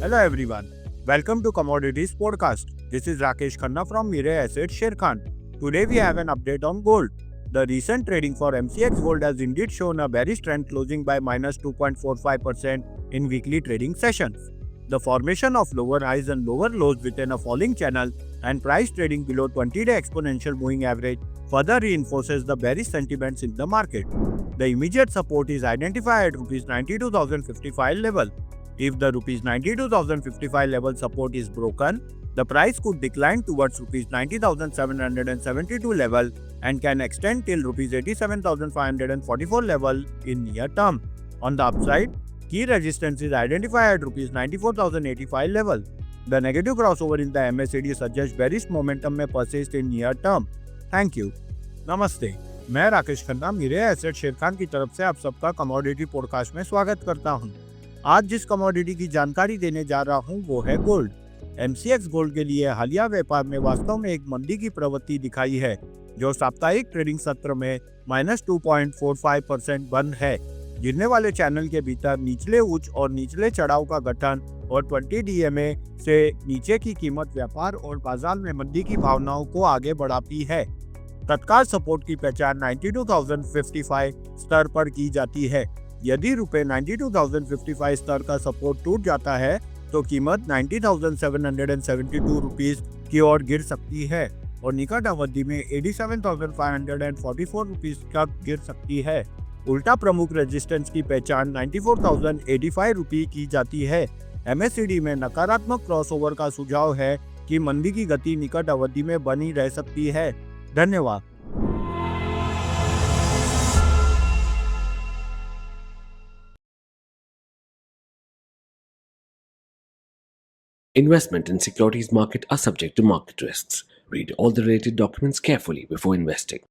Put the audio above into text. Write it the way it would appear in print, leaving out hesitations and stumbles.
Hello everyone, welcome to Commodities Podcast. This is Rakesh Khanna from Mirae Asset Sharekhan. Today we have an update on gold. The recent trading for MCX Gold has indeed shown a bearish trend closing by minus 2.45% in weekly trading sessions. The formation of lower highs and lower lows within a falling channel and price trading below 20-day exponential moving average further reinforces the bearish sentiments in the market. The immediate support is identified at Rs 92,055 level. If the Rs 92,055 level support is broken, the price could decline towards Rs 90,772 level and can extend till Rs 87,544 level in near term. On the upside, key resistance is identified at Rs 94,085 level. The negative crossover in the MACD suggests bearish momentum may persist in near term. Thank you. नमस्ते, मैं Rakesh Khanna Mirae Asset Sharekhan की तरफ से आप सबका commodity podcast में स्वागत करता हूं। आज जिस कमोडिटी की जानकारी देने जा रहा हूं वो है गोल्ड। MCX गोल्ड के लिए हालिया व्यापार में वास्तव में एक मंदी की प्रवृत्ति दिखाई है, जो साप्ताहिक ट्रेडिंग सत्र में माइनस 2.45% बंद है। गिरने वाले चैनल के भीतर निचले उच्च और निचले चढ़ाव का गठन और 20 DEMA से नीचे की कीमत व्यापार और बाजार में मंदी की भावनाओं को आगे बढ़ाती है। तत्काल सपोर्ट की पहचान 92,055 स्तर पर की जाती है। यदि रुपए 92,055 स्तर का सपोर्ट टूट जाता है तो कीमत 90,772 रुपीस की ओर गिर सकती है और निकट अवधि में 87,544 रुपीस तक गिर सकती है। उल्टा प्रमुख रेजिस्टेंस की पहचान 94,085 रुपये की जाती है। MACD में नकारात्मक क्रॉसओवर का सुझाव है कि मंदी की गति निकट अवधि में बनी रह सकती है। धन्यवाद। Investment in securities market are subject to market risks. Read all the related documents carefully before investing.